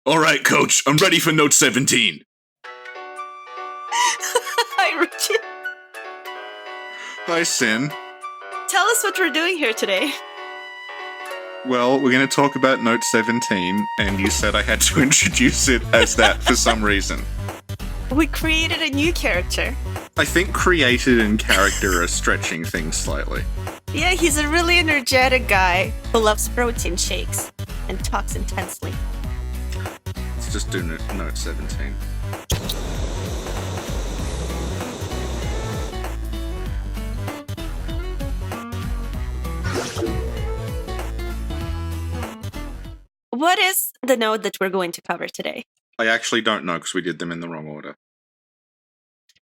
Alright, Coach, I'm ready for note 17. Hi, Richie. Hi, Sin. Tell us what we're doing here today. Well, we're going to talk about note 17, and you said I had to introduce it as that for some reason. We created a new character. I think created and character are stretching things slightly. Yeah, he's a really energetic guy who loves protein shakes and talks intensely. Let's just do note 17. What is the note that we're going to cover today? I actually don't know because we did them in the wrong order.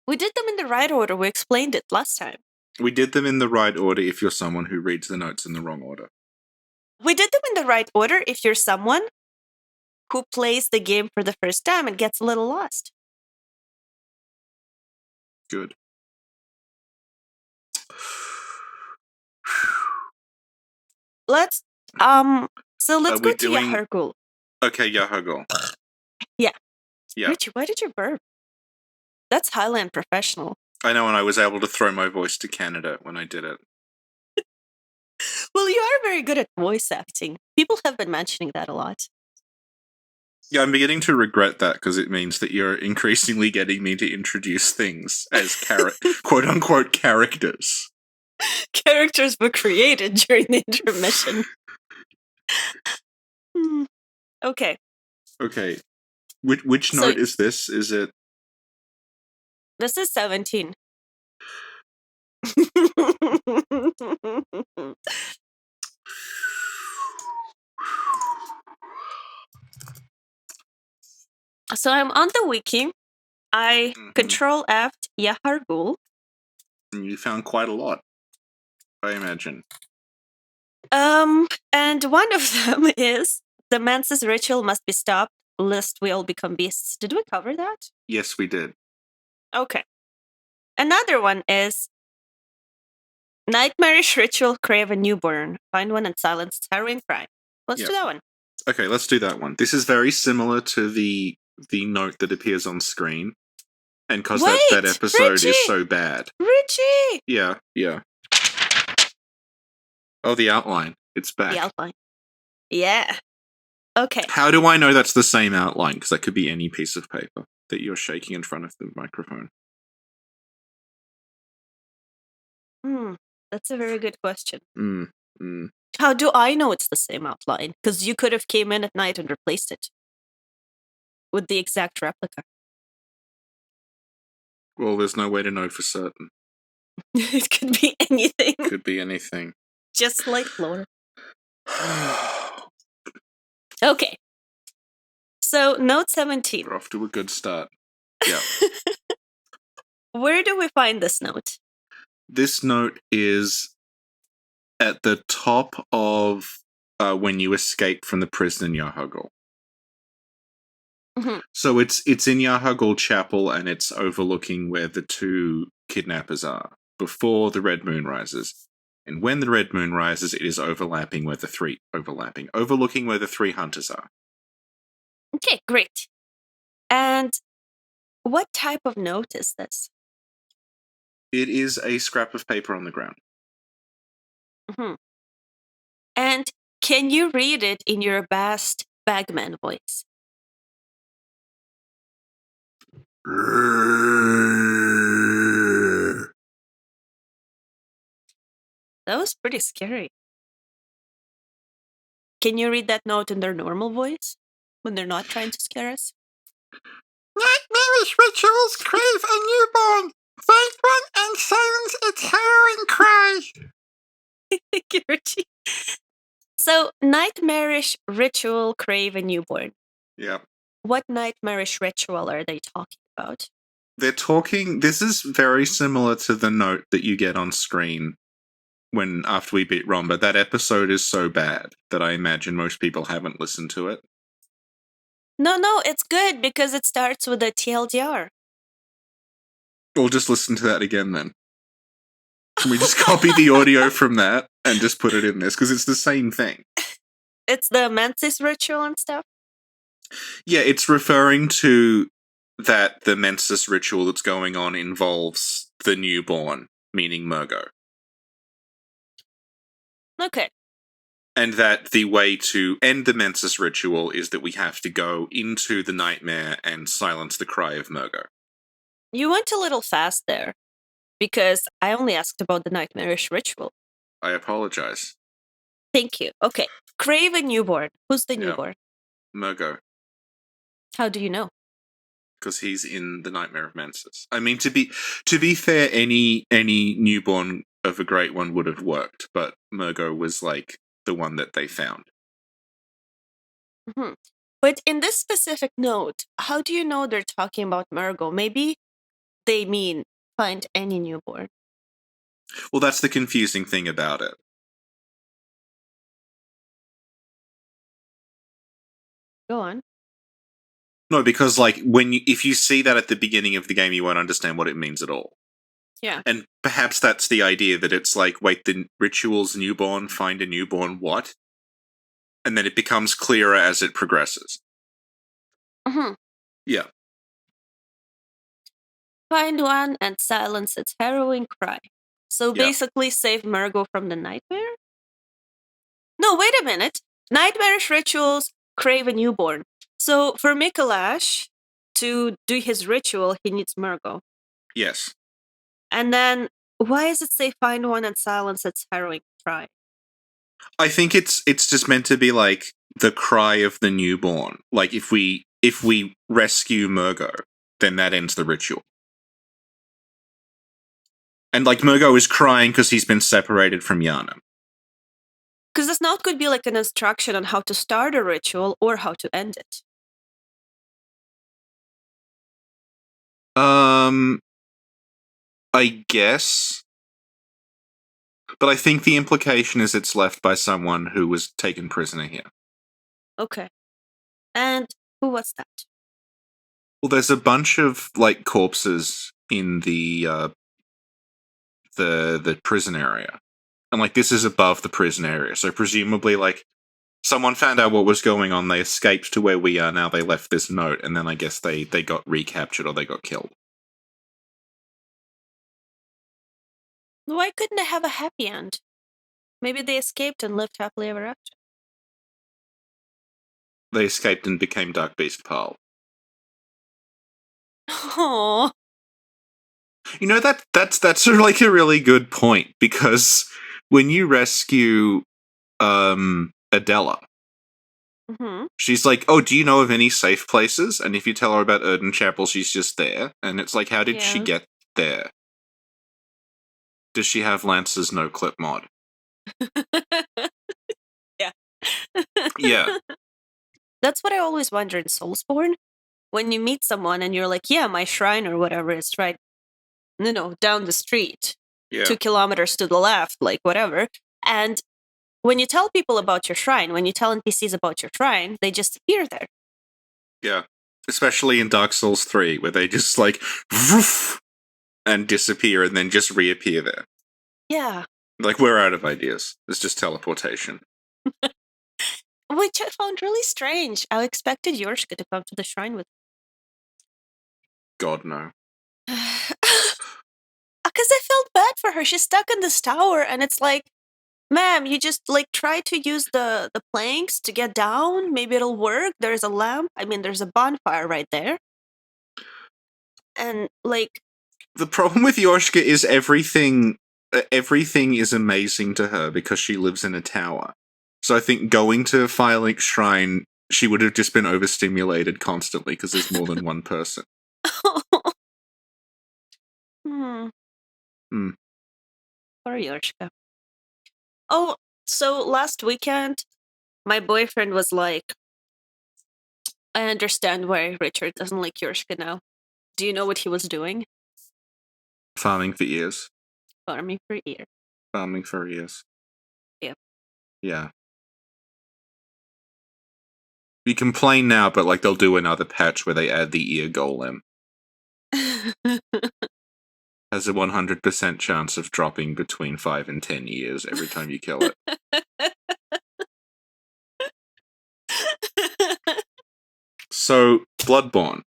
We did them in the right order. We explained it last time. We did them in the right order if you're someone who reads the notes in the wrong order. We did them in the right order if you're someone who plays the game for the first time and gets a little lost. Good. Let's go to doing- Yahargul. Okay, Yahargul. Yeah. Yeah. Richie, why did you burp? That's highly unprofessional. I know, and I was able to throw my voice to Canada when I did it. Well, you are very good at voice acting. People have been mentioning that a lot. Yeah, I'm beginning to regret that because it means that you're increasingly getting me to introduce things as quote-unquote characters. Characters were created during the intermission. Okay. Okay. Which note is this? Is it... This is 17. So I'm on the wiki. I Control F Yahargul. And you found quite a lot, I imagine. And one of them is the Menses ritual must be stopped, lest we all become beasts. Did we cover that? Yes, we did. Okay. Another one is Nightmarish ritual, crave a newborn. Find one and silence its harrowing cry. Let's do that one. Okay, let's do that one. This is very similar to the note that appears on screen. And because that episode is so bad. Richie! Yeah. Oh, the outline. It's back. The outline. Yeah. Okay. How do I know that's the same outline? Because that could be any piece of paper that you're shaking in front of the microphone. That's a very good question. Mm. How do I know it's the same outline? Because you could have came in at night and replaced it with the exact replica. Well, there's no way to know for certain. It could be anything. Could be anything. Just like Lore. Okay. So, note 17. We're off to a good start. Yeah. Where do we find this note? This note is at the top of when you escape from the prison in Yahargul. So it's in Yahargul Chapel, and it's overlooking where the two kidnappers are before the red moon rises. And when the red moon rises, it is overlooking where the three hunters are. Okay, great. And what type of note is this? It is a scrap of paper on the ground. And can you read it in your best Bagman voice? That was pretty scary. Can you read that note in their normal voice when they're not trying to scare us? Nightmarish rituals crave a newborn. Find one and silence its harrowing cry. Thank you, Richie. So, nightmarish ritual crave a newborn. Yeah. What nightmarish ritual are they talking about? This is very similar to the note that you get on screen after we beat Ron, but that episode is so bad that I imagine most people haven't listened to it. No, it's good because it starts with a TLDR. We'll just listen to that again then. Can we just copy the audio from that and just put it in this? Because it's the same thing. It's the Menses ritual and stuff? Yeah, it's referring to that the Mensis ritual that's going on involves the newborn, meaning Murgo. Okay. And that the way to end the Mensis ritual is that we have to go into the nightmare and silence the cry of Murgo. You went a little fast there, because I only asked about the Nightmarish ritual. I apologize. Thank you. Okay. Crave a newborn. Who's the Yeah. newborn? Murgo. How do you know? Because he's in the Nightmare of Mensis. I mean, to be fair, any newborn of a Great One would have worked, but Murgo was like the one that they found. Mm-hmm. But in this specific note, how do you know they're talking about Murgo? Maybe they mean find any newborn. Well, that's the confusing thing about it. Go on. No, because like if you see that at the beginning of the game, you won't understand what it means at all. Yeah. And perhaps that's the idea, that it's like, wait, the ritual's newborn, find a newborn, what? And then it becomes clearer as it progresses. Mm-hmm. Yeah. Find one and silence its harrowing cry. So Yeah. basically save Murgo from the nightmare? No, wait a minute. Nightmarish rituals crave a newborn. So for Mikolash to do his ritual, he needs Murgo. Yes. And then why does it say find one and silence its harrowing cry? I think it's just meant to be like the cry of the newborn. Like if we rescue Murgo, then that ends the ritual. And like Murgo is crying because he's been separated from Yana. Because this note could be like an instruction on how to start a ritual or how to end it. I guess. But I think the implication is it's left by someone who was taken prisoner here. Okay. And who was that? Well, there's a bunch of like corpses in the prison area. And like this is above the prison area. So presumably like someone found out what was going on, they escaped to where we are now, they left this note, and then I guess they got recaptured or they got killed. Why couldn't they have a happy end? Maybe they escaped and lived happily ever after. They escaped and became Dark Beast Pearl. Oh. You know, that's sort of like a really good point, because when you rescue Adela, Mm-hmm. she's like, oh, do you know of any safe places? And if you tell her about Erden Chapel, she's just there. And it's like, how did she Yeah. get there? Does she have Lance's no-clip mod? Yeah. Yeah. That's what I always wonder in Soulsborne. When you meet someone and you're like, yeah, my shrine or whatever is right, down the street, Yeah. 2 kilometers to the left, like whatever. And when you tell people about your shrine, when you tell NPCs about your shrine, they just appear there. Yeah. Especially in Dark Souls 3, where they just like woof, and disappear and then just reappear there. Yeah. Like, we're out of ideas. It's just teleportation. Which I found really strange. I expected Yorshka to come to the shrine with God, no. because I felt bad for her. She's stuck in this tower, and it's like, ma'am, you just like try to use the planks to get down. Maybe it'll work. There's a lamp. I mean, there's a bonfire right there. And like, The problem with Yoshka is everything is amazing to her because she lives in a tower. So I think going to Firelink's shrine, she would have just been overstimulated constantly because there's more than one person. hmm. Hmm. Poor Yorshka. Oh, so last weekend, my boyfriend was like, I understand why Richard doesn't like Yorshka now. Do you know what he was doing? Farming for years. Farming for ear. Farming for years. Yep. Yeah. You complain now, but like they'll do another patch where they add the ear golem. Has a 100% chance of dropping between 5 and 10 years every time you kill it. So, Bloodborne.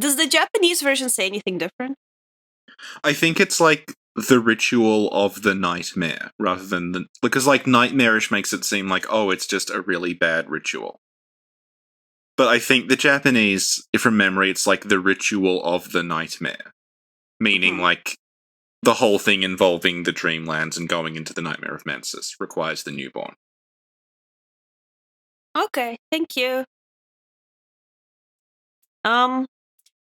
Does the Japanese version say anything different? I think it's like the ritual of the nightmare rather than the. Because, like, Nightmarish makes it seem like, oh, it's just a really bad ritual. But I think the Japanese, from memory, it's like the ritual of the nightmare. Meaning, like, the whole thing involving the Dreamlands and going into the Nightmare of Mensis requires the newborn. Okay, thank you.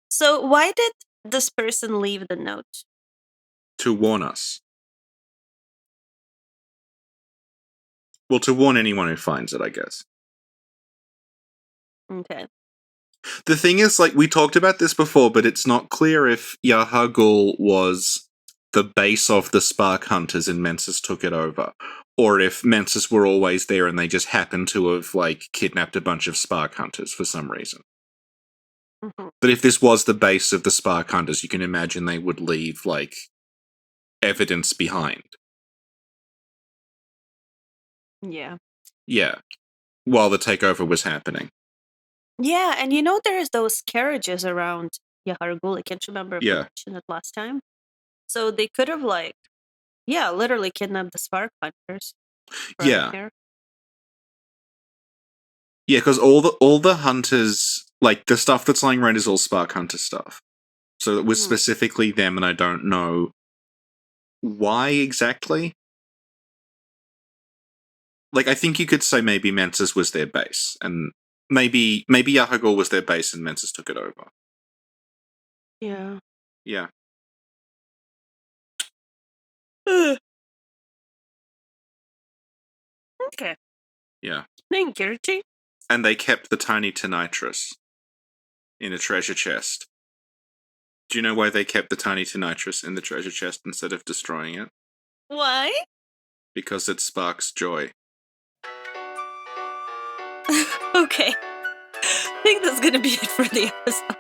So why did this person leave the note? To warn us. Well, to warn anyone who finds it, I guess. Okay. The thing is, like, we talked about this before, but it's not clear if Yahagul was the base of the Spark Hunters and Mensis took it over, or if Mensis were always there and they just happened to have, like, kidnapped a bunch of Spark Hunters for some reason. But if this was the base of the Spark Hunters, you can imagine they would leave, like, evidence behind. Yeah. Yeah. While the takeover was happening. Yeah, and you know there's those carriages around Yahargul. I can't remember if I mentioned it last time. So they could have, like, literally kidnapped the Spark Hunters. Yeah. There. Yeah, because all the hunters, like, the stuff that's lying around is all Spark Hunter stuff. So it was specifically them, and I don't know why exactly. Like, I think you could say maybe Mensis was their base, and maybe Yahagul was their base and Mensis took it over. Yeah. Yeah. Okay. Yeah. Thank you, Richie. And they kept the tiny Tonitrus in a treasure chest. Do you know why they kept the tiny Tonitrus in the treasure chest instead of destroying it? Why? Because it sparks joy. Okay. I think that's gonna be it for the episode.